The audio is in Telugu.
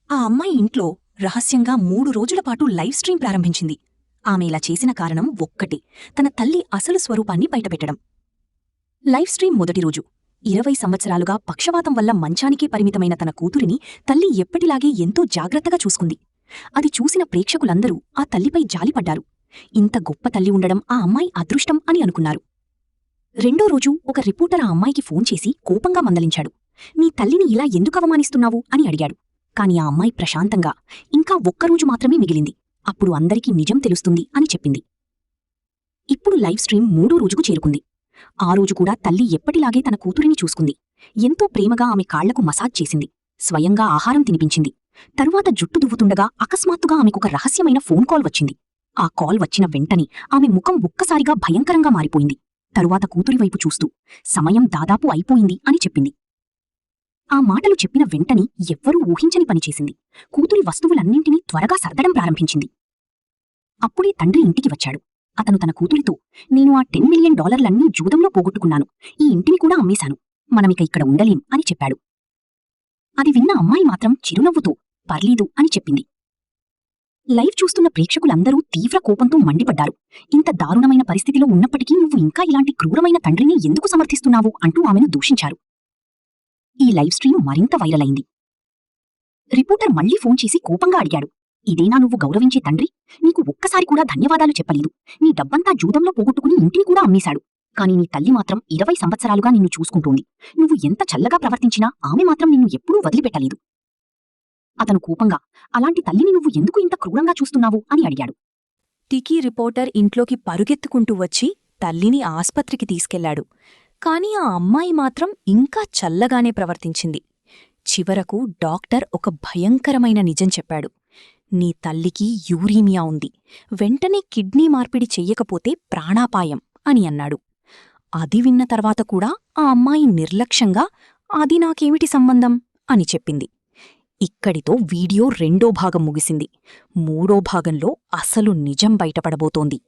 ఆ అమ్మాయి ఇంట్లో రహస్యంగా 3 రోజుల పాటు లైవ్ స్ట్రీమ్ ప్రారంభించింది. ఆమె ఇలా చేసిన కారణం ఒక్కటే, తన తల్లి అసలు స్వరూపాన్ని బయటపెట్టడం. లైవ్ స్ట్రీమ్ మొదటి రోజు 20 సంవత్సరాలుగా పక్షవాతం వల్ల మంచానికే పరిమితమైన తన కూతురిని తల్లి ఎప్పటిలాగే ఎంతో జాగ్రత్తగా చూసుకుంది. అది చూసిన ప్రేక్షకులందరూ ఆ తల్లిపై జాలిపడ్డారు. ఇంత గొప్ప తల్లి ఉండడం ఆ అమ్మాయి అదృష్టం అని అనుకున్నారు. రెండో రోజు ఒక రిపోర్టర్ ఆ అమ్మాయికి ఫోన్ చేసి కోపంగా మందలించాడు. నీ తల్లిని ఇలా ఎందుకు అవమానిస్తున్నావు అని అడిగాడు. కాని ఆ అమ్మాయి ప్రశాంతంగా, ఇంకా ఒక్కరోజు మాత్రమే మిగిలింది, అప్పుడు అందరికీ నిజం తెలుస్తుంది అని చెప్పింది. ఇప్పుడు లైవ్ స్ట్రీమ్ 3వ రోజుకు చేరుకుంది. ఆ రోజు కూడా తల్లి ఎప్పటిలాగే తన కూతురిని చూసుకుంది. ఎంతో ప్రేమగా ఆమె కాళ్లకు మసాజ్ చేసింది, స్వయంగా ఆహారం తినిపించింది. తరువాత జుట్టు దువ్వుతుండగా అకస్మాత్తుగా ఆమెకొక రహస్యమైన ఫోన్ కాల్ వచ్చింది. ఆ కాల్ వచ్చిన వెంటనే ఆమె ముఖం ఒక్కసారిగా భయంకరంగా మారిపోయింది. తరువాత కూతురివైపు చూస్తూ, సమయం దాదాపు అయిపోయింది అని చెప్పింది. ఆ మాటలు చెప్పిన వెంటనే ఎవ్వరూ ఊహించని పనిచేసింది. కూతురి వస్తువులన్నింటినీ త్వరగా సర్దడం ప్రారంభించింది. అప్పుడే తండ్రి ఇంటికి వచ్చాడు. అతను తన కూతురితో, నేను ఆ $10 మిలియన్ జూదంలో పోగొట్టుకున్నాను, ఈ ఇంటిని కూడా అమ్మేశాను, మనమిక ఇక్కడ ఉండలేం అని చెప్పాడు. అది విన్న అమ్మాయి మాత్రం చిరునవ్వుతో, పర్లేదు అని చెప్పింది. లైవ్ చూస్తున్న ప్రేక్షకులందరూ తీవ్ర కోపంతో మండిపడ్డారు. ఇంత దారుణమైన పరిస్థితిలో ఉన్నప్పటికీ నువ్వు ఇంకా ఇలాంటి క్రూరమైన తండ్రిని ఎందుకు సమర్థిస్తున్నావు అంటూ ఆమెను దూషించారు. ఈ లైవ్ స్ట్రీమ్ మరింత వైరల్ అయింది. రిపోర్టర్ మళ్లీ ఫోన్ చేసి కోపంగా అడిగాడు, ఇదేనా నువ్వు గౌరవించే తండ్రి? నీకు ఒక్కసారి కూడా ధన్యవాదాలు చెప్పలేదు. నీ డబ్బంతా జూదంలో పోగొట్టుకుని ఇంటిని కూడా అమ్మేశాడు. కాని నీ తల్లి మాత్రం 20 సంవత్సరాలుగా నిన్ను చూసుకుంటోంది. నువ్వు ఎంత చల్లగా ప్రవర్తించినా ఆమె మాత్రం నిన్ను ఎప్పుడూ వదిలిపెట్టలేదు. అతను కోపంగా, అలాంటి తల్లిని నువ్వు ఎందుకు ఇంత క్రూరంగా చూస్తున్నావు అని అడిగాడు. టికీ రిపోర్టర్ ఇంట్లోకి పరుగెత్తుకుంటూ వచ్చి తల్లిని ఆస్పత్రికి తీసుకెళ్లాడు. కాని ఆ అమ్మాయి మాత్రం ఇంకా చల్లగానే ప్రవర్తించింది. చివరకు డాక్టర్ ఒక భయంకరమైన నిజం చెప్పాడు. నీ తల్లికి యూరీమియా ఉంది, వెంటనే కిడ్నీ మార్పిడి చెయ్యకపోతే ప్రాణాపాయం అని అన్నాడు. అది విన్న తర్వాత కూడా ఆ అమ్మాయి నిర్లక్ష్యంగా, అది నాకేమిటి సంబంధం అని చెప్పింది. ఇక్కడితో వీడియో 2వ భాగం ముగిసింది. 3వ భాగంలో అసలు నిజం బయటపడబోతోంది.